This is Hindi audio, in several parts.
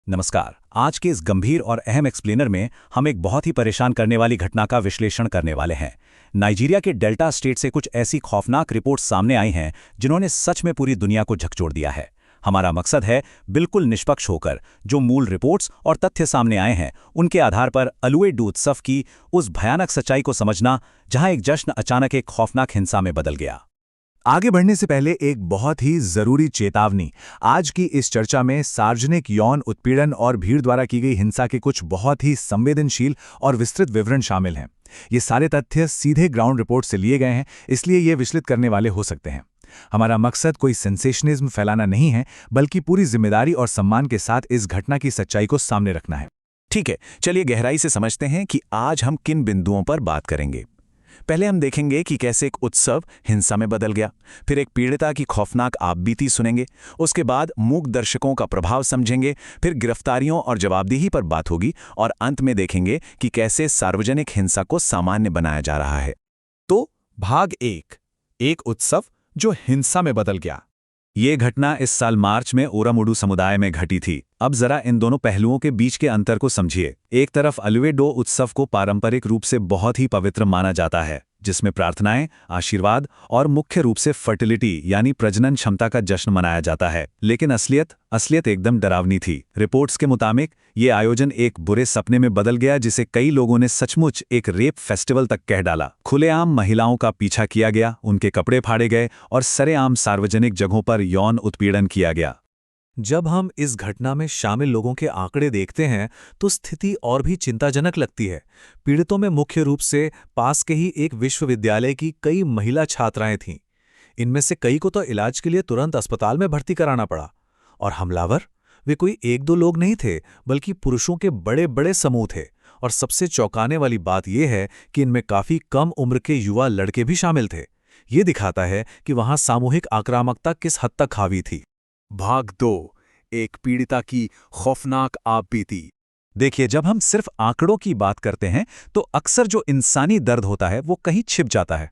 नमस्कार। आज के इस गंभीर और अहम एक्सप्लेनर में हम एक बहुत ही परेशान करने वाली घटना का विश्लेषण करने वाले हैं। नाइजीरिया के डेल्टा स्टेट से कुछ ऐसी खौफनाक रिपोर्ट्स सामने आई हैं जिन्होंने सच में पूरी दुनिया को झकझोर दिया है। हमारा मकसद है बिल्कुल निष्पक्ष होकर जो मूल रिपोर्ट्स और तथ्य सामने आए हैं उनके आधार पर अलुएडू उत्सव की उस भयानक सच्चाई को समझना जहां एक जश्न अचानक एक खौफनाक हिंसा में बदल गया। आगे बढ़ने से पहले एक बहुत ही जरूरी चेतावनी। आज की इस चर्चा में सार्वजनिक यौन उत्पीड़न और भीड़ द्वारा की गई हिंसा के कुछ बहुत ही संवेदनशील और विस्तृत विवरण शामिल हैं। ये सारे तथ्य सीधे ग्राउंड रिपोर्ट से लिए गए हैं, इसलिए ये विचलित करने वाले हो सकते हैं। हमारा मकसद कोई सेंसेशनिज्म फैलाना नहीं है, बल्कि पूरी जिम्मेदारी और सम्मान के साथ इस घटना की सच्चाई को सामने रखना है। ठीक है, चलिए गहराई से समझते हैं कि आज हम किन बिंदुओं पर बात करेंगे। पहले हम देखेंगे कि कैसे एक उत्सव हिंसा में बदल गया, फिर एक पीड़िता की खौफनाक आपबीती सुनेंगे, उसके बाद मूक दर्शकों का प्रभाव समझेंगे, फिर गिरफ्तारियों और जवाबदेही पर बात होगी और अंत में देखेंगे कि कैसे सार्वजनिक हिंसा को सामान्य बनाया जा रहा है। तो भाग एक उत्सव जो हिंसा में बदल गया। ये घटना इस साल मार्च में ओरामुडू समुदाय में घटी थी। अब जरा इन दोनों पहलुओं के बीच के अंतर को समझिए। एक तरफ अलुएडो उत्सव को पारंपरिक रूप से बहुत ही पवित्र माना जाता है, जिसमें प्रार्थनाएं, आशीर्वाद और मुख्य रूप से फर्टिलिटी यानी प्रजनन क्षमता का जश्न मनाया जाता है। लेकिन असलियत एकदम डरावनी थी। रिपोर्ट्स के मुताबिक ये आयोजन एक बुरे सपने में बदल गया, जिसे कई लोगों ने सचमुच एक रेप फेस्टिवल तक कह डाला। खुलेआम महिलाओं का पीछा किया गया, उनके कपड़े फाड़े गए और सरेआम सार्वजनिक जगहों पर यौन उत्पीड़न किया गया। जब हम इस घटना में शामिल लोगों के आंकड़े देखते हैं तो स्थिति और भी चिंताजनक लगती है। पीड़ितों में मुख्य रूप से पास के ही एक विश्वविद्यालय की कई महिला छात्राएं थीं। इनमें से कई को तो इलाज के लिए तुरंत अस्पताल में भर्ती कराना पड़ा। और हमलावर वे कोई एक दो लोग नहीं थे, बल्कि पुरुषों के बड़े बड़े समूह थे। और सबसे चौंकाने वाली बात यह है कि इनमें काफी कम उम्र के युवा लड़के भी शामिल थे। ये दिखाता है कि वहां सामूहिक आक्रामकता किस हद तक हावी थी। भाग 2, एक पीड़िता की खौफनाक आपबीती। देखिए, जब हम सिर्फ आंकड़ों की बात करते हैं तो अक्सर जो इंसानी दर्द होता है वो कहीं छिप जाता है।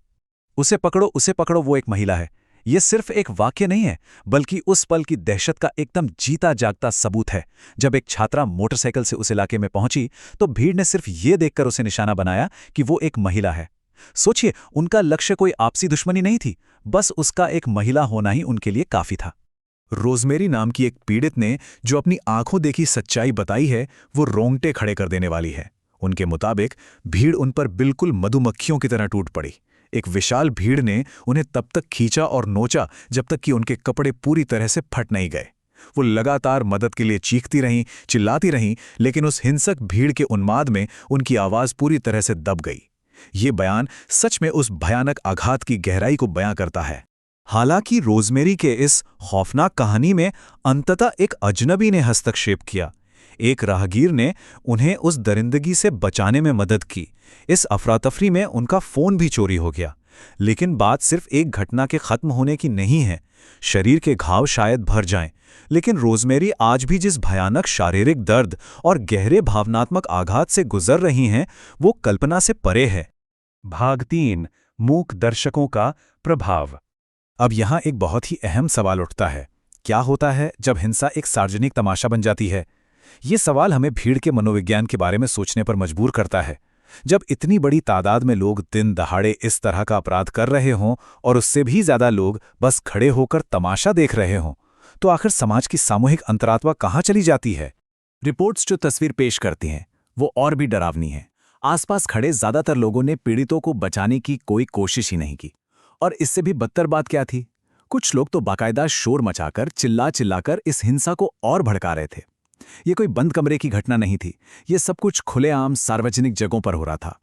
उसे पकड़ो, वो एक महिला है। ये सिर्फ एक वाक्य नहीं है, बल्कि उस पल की दहशत का एकदम जीता जागता सबूत है। जब एक छात्रा मोटरसाइकिल से उस इलाके में पहुंची तो भीड़ ने सिर्फ ये देखकर उसे निशाना बनाया कि वो एक महिला है। सोचिए, उनका लक्ष्य कोई आपसी दुश्मनी नहीं थी, बस उसका एक महिला होना ही उनके लिए काफी था। रोजमेरी नाम की एक पीड़ित ने जो अपनी आंखों देखी सच्चाई बताई है, वो रोंगटे खड़े कर देने वाली है। उनके मुताबिक भीड़ उन पर बिल्कुल मधुमक्खियों की तरह टूट पड़ी। एक विशाल भीड़ ने उन्हें तब तक खींचा और नोचा जब तक कि उनके कपड़े पूरी तरह से फट नहीं गए। वो लगातार मदद के लिए चीखती रहीं, चिल्लाती रहीं, लेकिन उस हिंसक भीड़ के उन्माद में उनकी आवाज पूरी तरह से दब गई। ये बयान सच में उस भयानक आघात की गहराई को बयां करता है। हालांकि रोजमेरी के इस खौफनाक कहानी में अंततः एक अजनबी ने हस्तक्षेप किया। एक राहगीर ने उन्हें उस दरिंदगी से बचाने में मदद की। इस अफरा-तफरी में उनका फोन भी चोरी हो गया। लेकिन बात सिर्फ एक घटना के खत्म होने की नहीं है। शरीर के घाव शायद भर जाएं, लेकिन रोजमेरी आज भी जिस भयानक शारीरिक दर्द और गहरे भावनात्मक आघात से गुजर रही हैं, वो कल्पना से परे है। भाग 3, मूक दर्शकों का प्रभाव। अब यहाँ एक बहुत ही अहम सवाल उठता है। क्या होता है जब हिंसा एक सार्वजनिक तमाशा बन जाती है? ये सवाल हमें भीड़ के मनोविज्ञान के बारे में सोचने पर मजबूर करता है। जब इतनी बड़ी तादाद में लोग दिन दहाड़े इस तरह का अपराध कर रहे हों और उससे भी ज्यादा लोग बस खड़े होकर तमाशा देख रहे हों, तो आखिर समाज की सामूहिक अंतरात्मा कहाँ चली जाती है? रिपोर्ट्स जो तस्वीर पेश करती हैं वो और भी डरावनी है। आसपास खड़े ज्यादातर लोगों ने पीड़ितों को बचाने की कोई कोशिश ही नहीं की। और इससे भी बदतर बात क्या थी? कुछ लोग तो बाकायदा शोर मचाकर चिल्लाकर इस हिंसा को और भड़का रहे थे। ये कोई बंद कमरे की घटना नहीं थी। ये सब कुछ खुलेआम सार्वजनिक जगहों पर हो रहा था।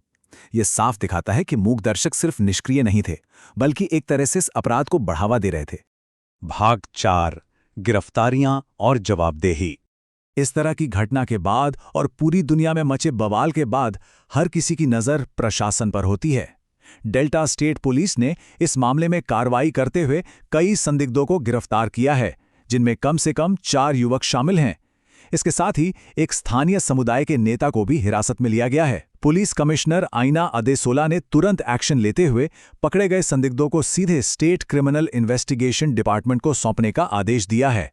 ये साफ दिखाता है कि मूक दर्शक सिर्फ निष्क्रिय नहीं थे, बल्कि एक तरह से इस अपराध को बढ़ावा दे रहे थे। भाग 4, गिरफ्तारियां और जवाबदेही। इस तरह की घटना के बाद और पूरी दुनिया में मचे बवाल के बाद हर किसी की नज़र प्रशासन पर होती है। डेल्टा स्टेट पुलिस ने इस मामले में कार्रवाई करते हुए कई संदिग्धों को गिरफ्तार किया है, जिनमें कम से कम 4 युवक शामिल हैं। इसके साथ ही एक स्थानीय समुदाय के नेता को भी हिरासत में लिया गया है। पुलिस कमिश्नर आइना अदेसोला ने तुरंत एक्शन लेते हुए पकड़े गए संदिग्धों को सीधे स्टेट क्रिमिनल इन्वेस्टिगेशन डिपार्टमेंट को सौंपने का आदेश दिया है।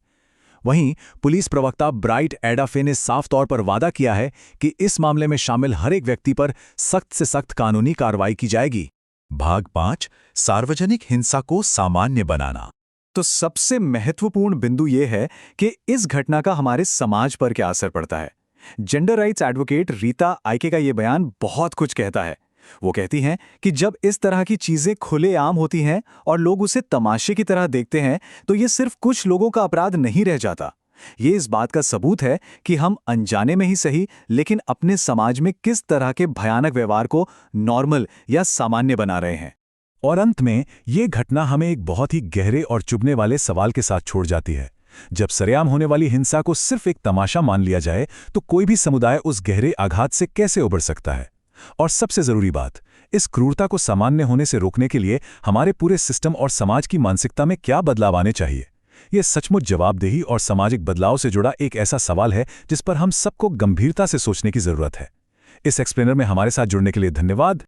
वहीं पुलिस प्रवक्ता ब्राइट एडाफे ने साफ तौर पर वादा किया है कि इस मामले में शामिल हर एक व्यक्ति पर सख्त से सख्त कानूनी कार्रवाई की जाएगी। भाग 5 सार्वजनिक हिंसा को सामान्य बनाना। तो सबसे महत्वपूर्ण बिंदु यह है कि इस घटना का हमारे समाज पर क्या असर पड़ता है। जेंडर राइट्स एडवोकेट रीता आइके का यह बयान बहुत कुछ कहता है। वो कहती हैं कि जब इस तरह की चीजें खुलेआम होती हैं और लोग उसे तमाशे की तरह देखते हैं, तो ये सिर्फ कुछ लोगों का अपराध नहीं रह जाता। ये इस बात का सबूत है कि हम अनजाने में ही सही, लेकिन अपने समाज में किस तरह के भयानक व्यवहार को नॉर्मल या सामान्य बना रहे हैं। और अंत में ये घटना हमें एक बहुत ही गहरे और चुभने वाले सवाल के साथ छोड़ जाती है। जब सरेआम होने वाली हिंसा को सिर्फ एक तमाशा मान लिया जाए, तो कोई भी समुदाय उस गहरे आघात से कैसे उबर सकता है। और सबसे जरूरी बात, इस क्रूरता को सामान्य होने से रोकने के लिए हमारे पूरे सिस्टम और समाज की मानसिकता में क्या बदलाव आने चाहिए। यह सचमुच जवाबदेही और सामाजिक बदलाव से जुड़ा एक ऐसा सवाल है जिस पर हम सबको गंभीरता से सोचने की जरूरत है। इस एक्सप्लेनर में हमारे साथ जुड़ने के लिए धन्यवाद।